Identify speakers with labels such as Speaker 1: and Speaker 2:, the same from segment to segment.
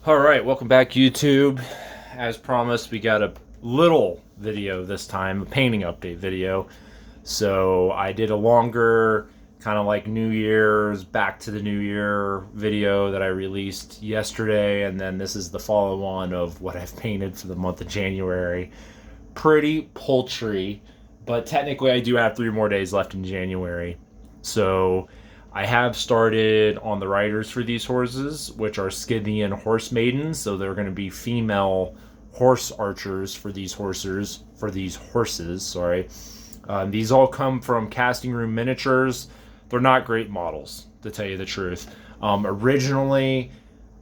Speaker 1: All right, welcome back, YouTube. As promised, we got a little video this time, a painting update video. So I did a longer, kind of like New Year's, back to the New Year video that I released yesterday, and then this is the follow-on of what I've painted for the month of January. Pretty paltry, but technically I do have 3 more days left in January. So I have started on the riders for these horses, which are Scythian horse maidens. So they're going to be female horse archers for these horses. Sorry, these all come from Casting Room Miniatures. They're not great models, to tell you the truth. Originally,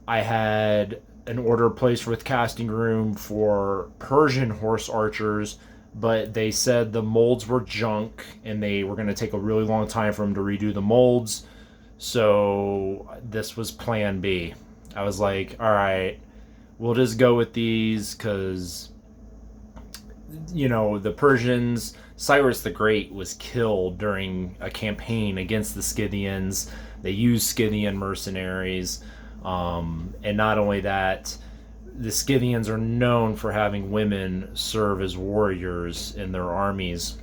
Speaker 1: I had an order placed with Casting Room for Persian horse archers, but they said the molds were junk and they were going to take a really long time for them to redo the molds. So this was plan B. I was like, all right, we'll just go with these because, the Persians, Cyrus the Great was killed during a campaign against the Scythians. They used Scythian mercenaries. And not only that, the Scythians are known for having women serve as warriors in their armies.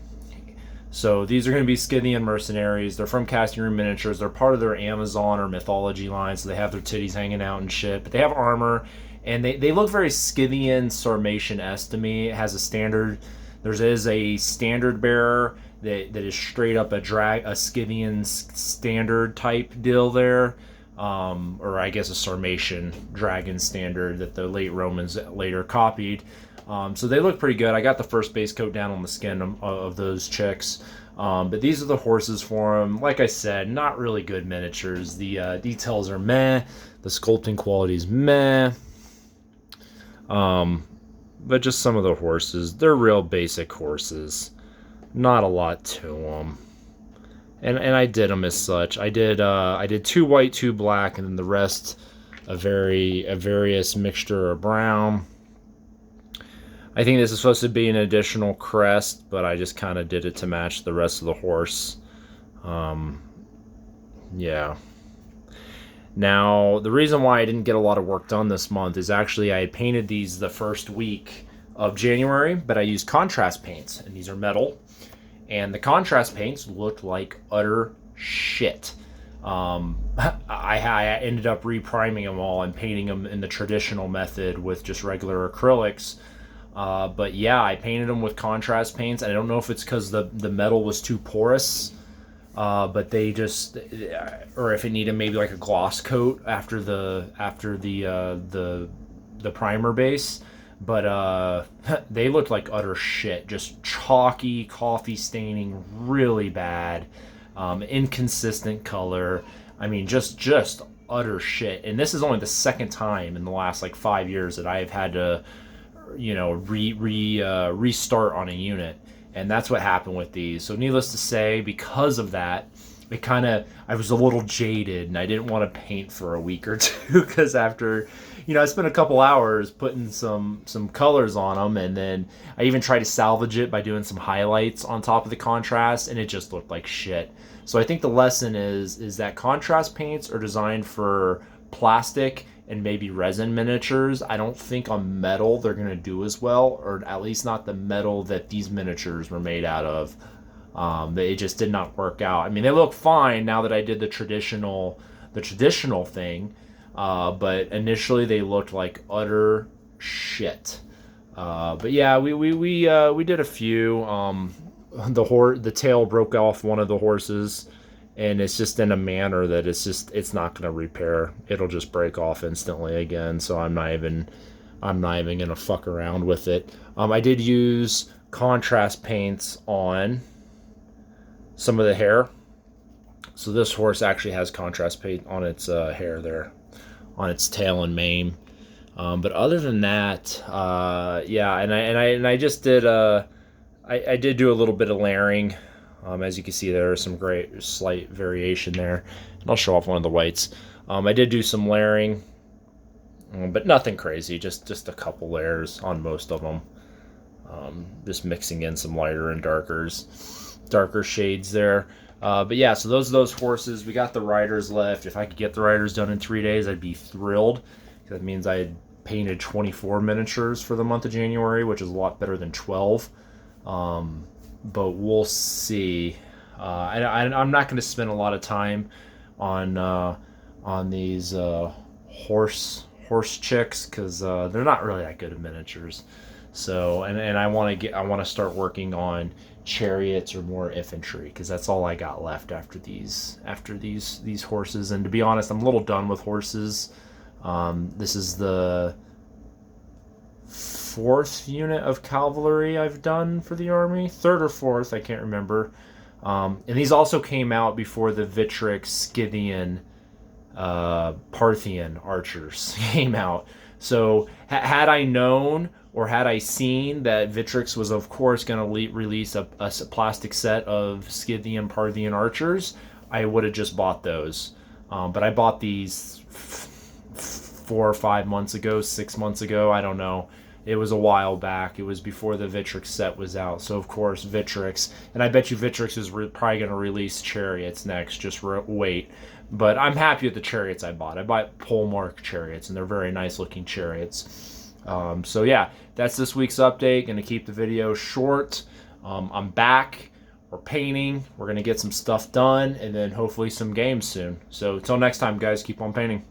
Speaker 1: So these are going to be Scythian mercenaries. They're from Casting Room Miniatures. They're part of their Amazon or mythology line, so they have their titties hanging out and shit. But they have armor, and they look very Scythian Sarmatian-esque to me. It has a standard. There is a standard bearer that is straight up a Scythian standard type deal there. Or I guess a Sarmatian dragon standard that the late Romans later copied. So they look pretty good. I got the first base coat down on the skin of those chicks. But these are the horses for them. Like I said, not really good miniatures. The details are meh. The sculpting quality is meh. But just some of the horses. They're real basic horses. Not a lot to them. And I did them as such. I did 2 white, 2 black, and then the rest a various mixture of brown. I think this is supposed to be an additional crest, but I just kind of did it to match the rest of the horse. Yeah. Now, the reason why I didn't get a lot of work done this month is actually I had painted these the first week of January, but I used contrast paints, and these are metal. And the contrast paints looked like utter shit. I ended up repriming them all and painting them in the traditional method with just regular acrylics. But yeah, I painted them with contrast paints. I don't know if it's because the metal was too porous, but they just, or if it needed maybe like a gloss coat after the primer base. But they looked like utter shit. Just chalky, coffee staining, really bad, inconsistent color. I mean, just utter shit. And this is only the second time in the last like 5 years that I've had to, restart on a unit. And that's what happened with these. So needless to say, because of that, I was a little jaded and I didn't want to paint for a week or two because after, I spent a couple hours putting some colors on them, and then I even tried to salvage it by doing some highlights on top of the contrast, and it just looked like shit. So I think the lesson is that contrast paints are designed for plastic and maybe resin miniatures. I don't think on metal they're going to do as well, or at least not the metal that these miniatures were made out of. It just did not work out. I mean, they look fine now that I did the traditional thing, but initially they looked like utter shit. But yeah, we did a few. The tail broke off one of the horses, and it's just in a manner that it's not going to repair. It'll just break off instantly again. So I'm not even gonna fuck around with it. I did use contrast paints on some of the hair. So this horse actually has contrast paint on its hair there, on its tail and mane. But other than that, yeah, and I just did I did do a little bit of layering. As you can see, there is some great slight variation there. And I'll show off one of the whites. I did do some layering, but nothing crazy. Just a couple layers on most of them. Just mixing in some lighter and darker shades there. But yeah, so those horses. We got the riders left. If I could get the riders done in 3 days, I'd be thrilled. That means I had painted 24 miniatures for the month of January, which is a lot better than 12. But we'll see. I'm not going to spend a lot of time on these horse chicks because they're not really that good at miniatures. So and I want to start working on chariots or more infantry because that's all I got left after these horses. And to be honest, I'm a little done with horses. This is the 4th unit of cavalry I've done for the army, 3rd or 4th, I can't remember. And these also came out before the Vitrix, Scythian, Parthian archers came out. So had I known or had I seen that Vitrix was of course going to release a plastic set of Scythian, Parthian archers, I would have just bought those. But I bought these 4 or 5 months ago, 6 months ago, I don't know. It was a while back. It was before the Vitrix set was out. So, of course, Vitrix. And I bet you Vitrix is probably going to release Chariots next. Just wait. But I'm happy with the Chariots I bought. I bought Polemark Chariots, and they're very nice-looking Chariots. So, yeah, that's this week's update. Going to keep the video short. I'm back. We're painting. We're going to get some stuff done, and then hopefully some games soon. So, until next time, guys, keep on painting.